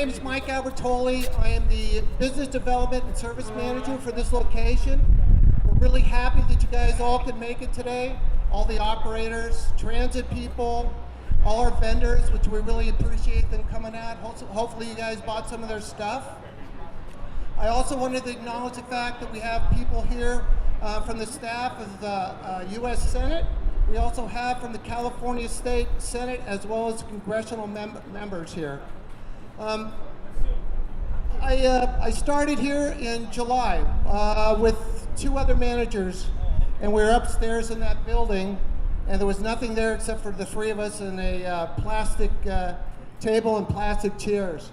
name is Mike Albertoli. I am the Business Development and Service Manager for this location. We're really happy that you guys all could make it today. All the operators, transit people, all our vendors, which we really appreciate them coming out. Hopefully you guys bought some of their stuff. I also wanted to acknowledge the fact that we have people here from the staff of the U.S. Senate. We also have from the California State Senate as well as congressional members here. I started here in July with 2 other managers, and we were upstairs in that building, and there was nothing there except for the 3 of us and a plastic table and plastic chairs.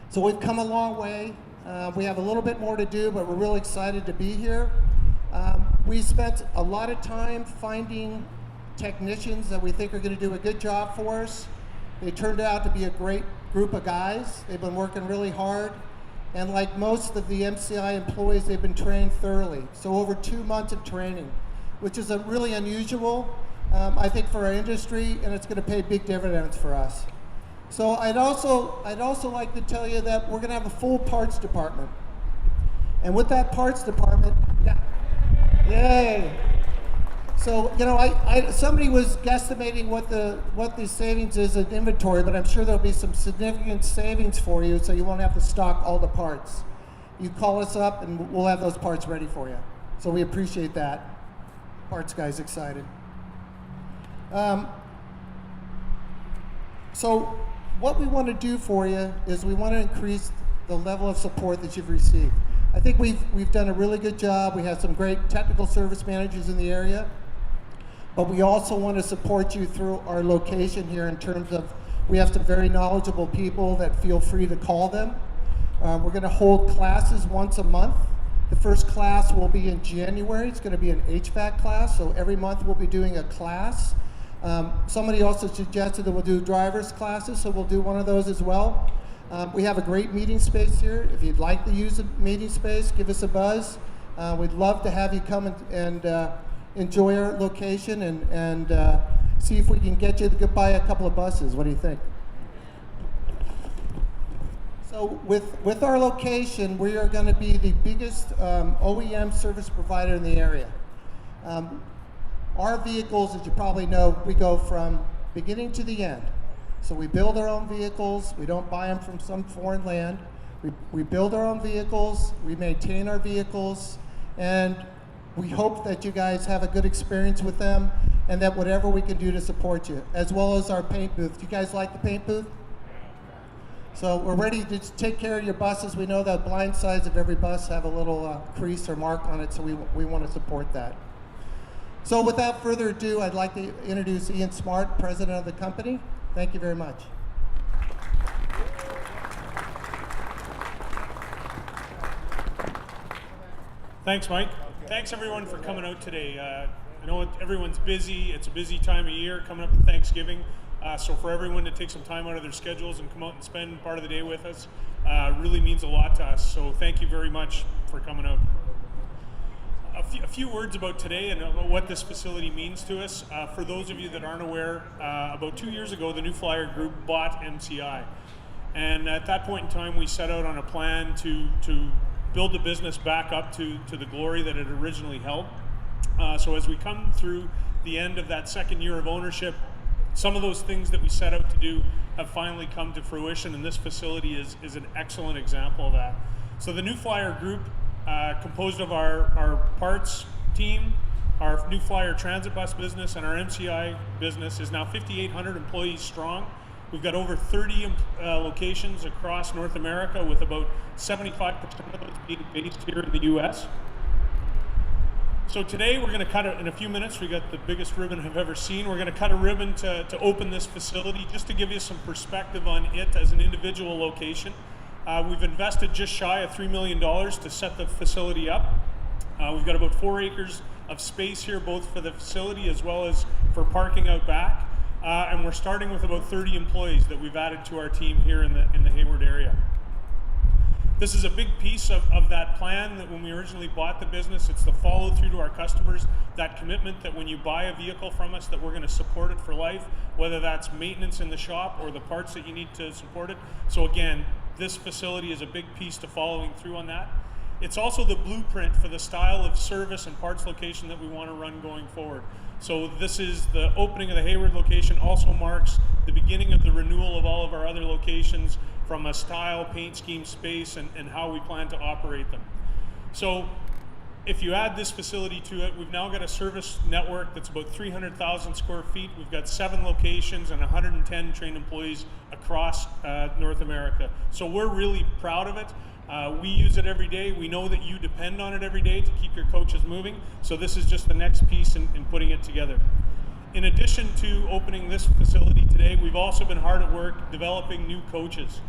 So we've come a long way. We have a little bit more to do, but we're really excited to be here. We spent a lot of time finding technicians that we think are going to do a good job for us. They turned out to be a great group of guys. They've been working really hard. And like most of the MCI employees, they've been trained thoroughly. So over 2 months of training, which is really unusual, I think, for our industry, and it's going to pay big dividends for us. So I'd also like to tell you that we're going to have a full parts department. And with that parts department, yay! So, you know, somebody was guesstimating what the savings is in inventory, but I'm sure there'll be some significant savings for you, so you won't have to stock all the parts. You call us up, and we'll have those parts ready for you. So we appreciate that. Parts guys excited. So what we want to do for you is we want to increase the level of support that you've received. I think we've done a really good job. We have some great technical service managers in the area. But we also want to support you through our location here in terms of, we have some very knowledgeable people that feel free to call them. We're going to hold classes once a month. The first class will be in January. It's going to be an HVAC class, so every month we'll be doing a class. Somebody also suggested that we'll do driver's classes, so we'll do one of those as well. We have a great meeting space here. If you'd like to use a meeting space, give us a buzz. We'd love to have you come and enjoy our location and see if we can get you to buy a couple of buses. What do you think? So with our location, we are going to be the biggest OEM service provider in the area. Our vehicles, as you probably know, we go from beginning to the end. So we build our own vehicles. We don't buy them from some foreign land. We build our own vehicles. We maintain our vehicles. And we hope that you guys have a good experience with them and that whatever we can do to support you, as well as our paint booth. Do you guys like the paint booth? So we're ready to take care of your buses. We know that blind sides of every bus have a little crease or mark on it, so we want to support that. So without further ado, I'd like to introduce Ian Smart, president of the company. Thank you very much. Thanks, Mike. Thanks, everyone, for coming out today. I know everyone's busy. It's a busy time of year coming up to Thanksgiving. So for everyone to take some time out of their schedules and come out and spend part of the day with us really means a lot to us. So thank you very much for coming out. A few words about today and what this facility means to us. For those of you that aren't aware, about 2 years ago, the New Flyer Group bought MCI. And at that point in time, we set out on a plan to build the business back up to the glory that it originally held. So as we come through the end of that second year of ownership, some of those things that we set out to do have finally come to fruition, and this facility is an excellent example of that. So the New Flyer Group, composed of our parts team, our New Flyer transit bus business, and our MCI business, is now 5,800 employees strong. We've got over 30 locations across North America, with about 75% of those being based here in the US. So today we're going to cut it in a few minutes. We got the biggest ribbon I've ever seen. We're going to cut a ribbon to open this facility, just to give you some perspective on it as an individual location. We've invested just shy of $3 million to set the facility up. We've got about 4 acres of space here, both for the facility as well as for parking out back. And we're starting with about 30 employees that we've added to our team here in the Hayward area. This is a big piece of that plan that when we originally bought the business, it's the follow through to our customers, that commitment that when you buy a vehicle from us that we're going to support it for life, whether that's maintenance in the shop or the parts that you need to support it. So again, this facility is a big piece to following through on that. It's also the blueprint for the style of service and parts location that we want to run going forward. So this is the opening of the Hayward location, also marks the beginning of the renewal of all of our other locations from a style, paint scheme, space, and how we plan to operate them. So if you add this facility to it, we've now got a service network that's about 300,000 square feet. We've got 7 locations and 110 trained employees across North America. So we're really proud of it. We use it every day. We know that you depend on it every day to keep your coaches moving. So this is just the next piece in putting it together. In addition to opening this facility today, we've also been hard at work developing new coaches.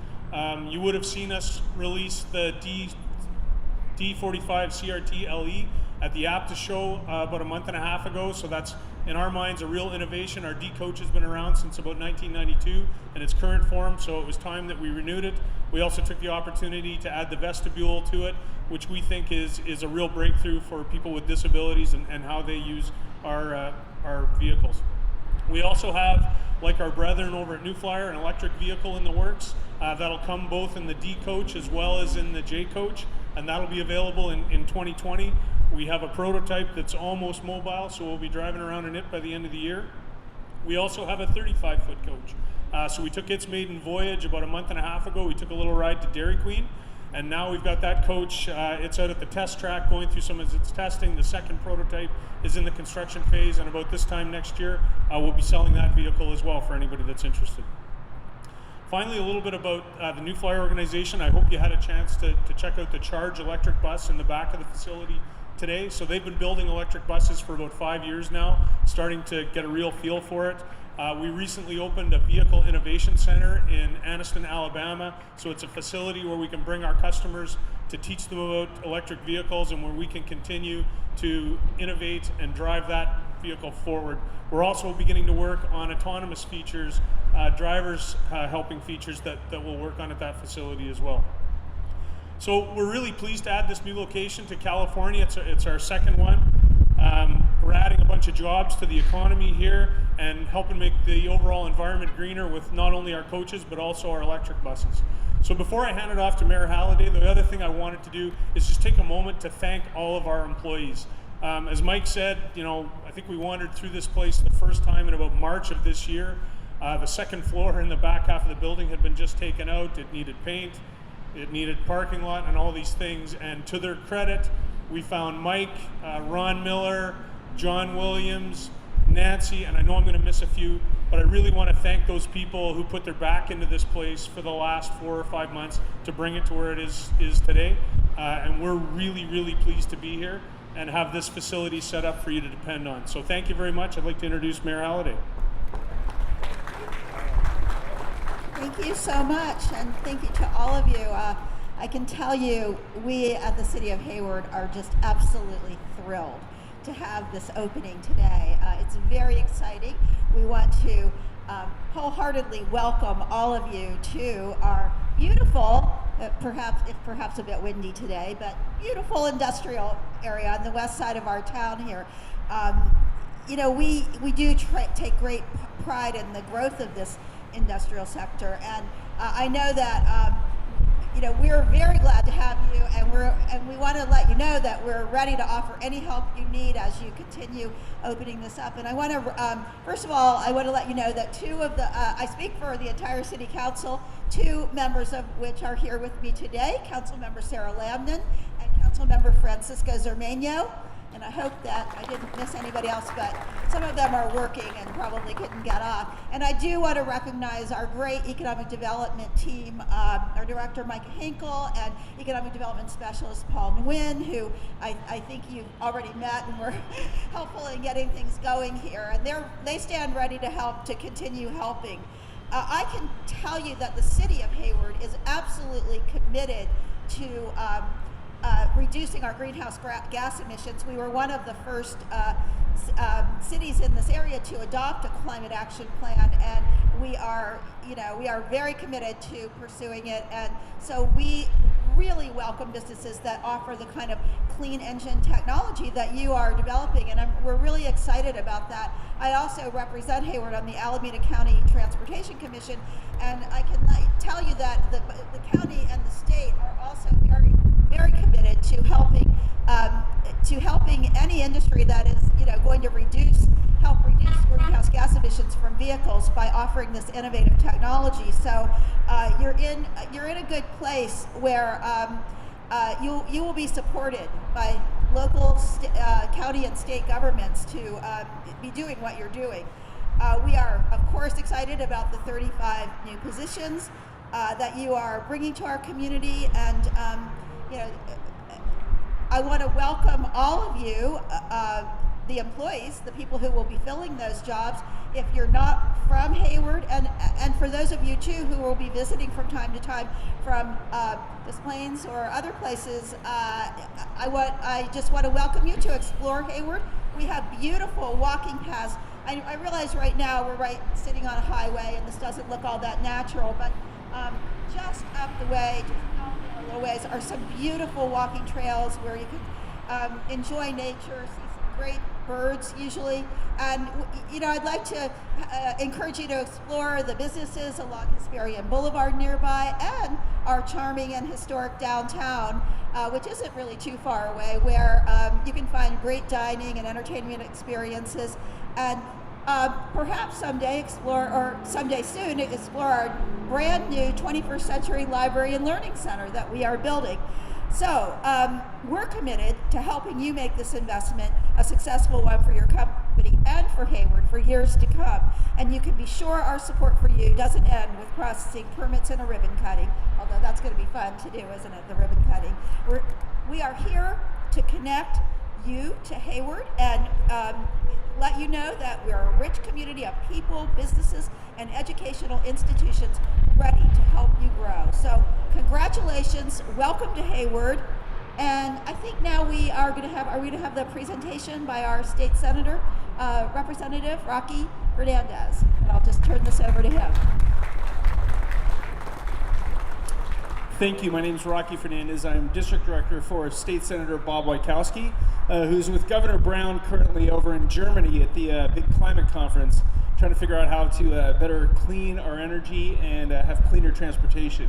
You would have seen us release the D45 CRT LE at the APTA show about a month and a half ago. So that's, in our minds, a real innovation. Our D coach has been around since about 1992 in its current form, so it was time that we renewed it. We also took the opportunity to add the vestibule to it, which we think is a real breakthrough for people with disabilities and how they use our vehicles. We also have, like our brethren over at New Flyer, an electric vehicle in the works that'll come both in the D coach as well as in the J coach, and that'll be available in 2020. We have a prototype that's almost mobile, so we'll be driving around in it by the end of the year. We also have a 35-foot coach. So we took its maiden voyage about a month and a half ago. We took a little ride to Dairy Queen, and now we've got that coach. It's out at the test track going through some of its testing. The second prototype is in the construction phase, and about this time next year, we'll be selling that vehicle as well for anybody that's interested. Finally, a little bit about the New Flyer organization. I hope you had a chance to check out the Charge electric bus in the back of the facility today. So they've been building electric buses for about 5 years now, starting to get a real feel for it. We recently opened a vehicle innovation center in Anniston, Alabama. So it's a facility where we can bring our customers to teach them about electric vehicles and where we can continue to innovate and drive that vehicle forward. We're also beginning to work on autonomous features, drivers helping features that we'll work on at that facility as well. So we're really pleased to add this new location to California. It's our second one. We're adding a bunch of jobs to the economy here and helping make the overall environment greener with not only our coaches but also our electric buses. So before I hand it off to Mayor Halliday, the other thing I wanted to do is just take a moment to thank all of our employees. As Mike said, I think we wandered through this place the first time in about March of this year. The second floor in the back half of the building had been just taken out. It needed paint, it needed parking lot and all these things. And to their credit, we found Mike, Ron Miller, John Williams, Nancy, and I know I'm going to miss a few, but I really want to thank those people who put their back into this place for the last 4 or 5 months to bring it to where it is today. And we're really, really pleased to be here and have this facility set up for you to depend on. So thank you very much. I'd like to introduce Mayor Halliday. Thank you so much, and thank you to all of you. I can tell you, we at the City of Hayward are just absolutely thrilled to have this opening today. It's very exciting. We want to wholeheartedly welcome all of you to our beautiful, perhaps a bit windy today, but beautiful industrial area on the west side of our town here. We do take great pride in the growth of this industrial sector, and I know that we're very glad to have you, and we want to let you know that we're ready to offer any help you need as you continue opening this up. And I want to, first of all, I want to let you know that I speak for the entire City Council, 2 members of which are here with me today, Councilmember Sarah Lamnon and Councilmember Francisco Zermeño. And I hope that I didn't miss anybody else, but some of them are working and probably couldn't get off. And I do want to recognize our great economic development team, our director, Mike Hinkle, and economic development specialist, Paul Nguyen, who I think you've already met and were helpful in getting things going here. And they stand ready to help, to continue helping. I can tell you that the City of Hayward is absolutely committed to reducing our greenhouse gas emissions. We were one of the first cities in this area to adopt a climate action plan, and we are very committed to pursuing it. And so we really welcome businesses that offer the kind of clean engine technology that you are developing, and we're really excited about that. I also represent Hayward on the Alameda County Transportation Commission, and I can tell you that the county and the state are also very, very committed to helping any industry that is, going to help reduce greenhouse gas emissions from vehicles by offering this innovative technology. So you're in a good place where you will be supported by local, county, and state governments to be doing what you're doing. We are, of course, excited about the 35 new positions that you are bringing to our community, and I want to welcome all of you, the employees, the people who will be filling those jobs. If you're not from Hayward, and for those of you too who will be visiting from time to time from Des Plaines or other places, I just want to welcome you to explore Hayward. We have beautiful walking paths. I realize right now we're sitting on a highway and this doesn't look all that natural, but just up the way, just out a little ways, are some beautiful walking trails where you can enjoy nature, see some great birds usually. And I'd like to encourage you to explore the businesses along Hesperian Boulevard nearby, and our charming and historic downtown, which isn't really too far away, where you can find great dining and entertainment experiences. And perhaps someday soon explore our brand new 21st Century Library and Learning Center that we are building. So we're committed to helping you make this investment a successful one for your company and for Hayward for years to come. And you can be sure our support for you doesn't end with processing permits and a ribbon cutting, although that's going to be fun to do, isn't it, the ribbon cutting. We are here to connect you to Hayward and let you know that we're a rich community of people, businesses, and educational institutions ready to help you grow. So congratulations, welcome to Hayward. And I think now are we going to have the presentation by our state senator, Representative Rocky Hernandez. And I'll just turn this over to him. Thank you. My name is Rocky Fernandez. I'm District Director for State Senator Bob Wieckowski, who's with Governor Brown currently over in Germany at the big climate conference, trying to figure out how to better clean our energy and have cleaner transportation.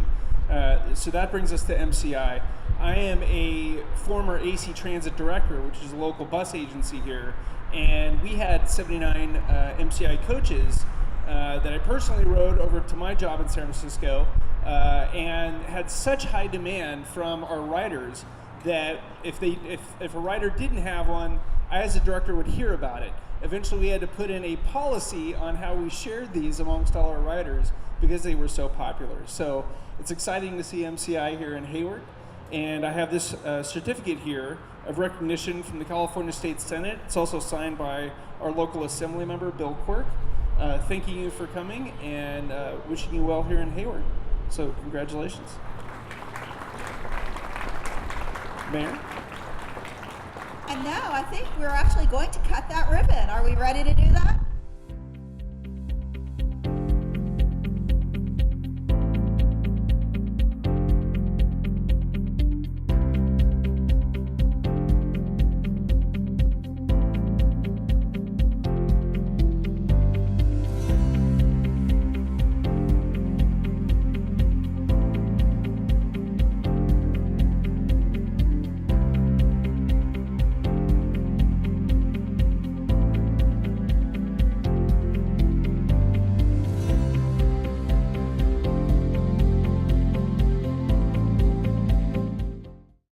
So that brings us to MCI. I am a former AC Transit Director, which is a local bus agency here, and we had 79 MCI coaches that I personally rode over to my job in San Francisco, and had such high demand from our riders that if a rider didn't have one, I as a director would hear about it. Eventually we had to put in a policy on how we shared these amongst all our riders because they were so popular. So it's exciting to see MCI here in Hayward, and I have this certificate here of recognition from the California State Senate. It's also signed by our local assembly member, Bill Quirk, thanking you for coming and wishing you well here in Hayward. So congratulations. Mayor? And now I think we're actually going to cut that ribbon. Are we ready to do that?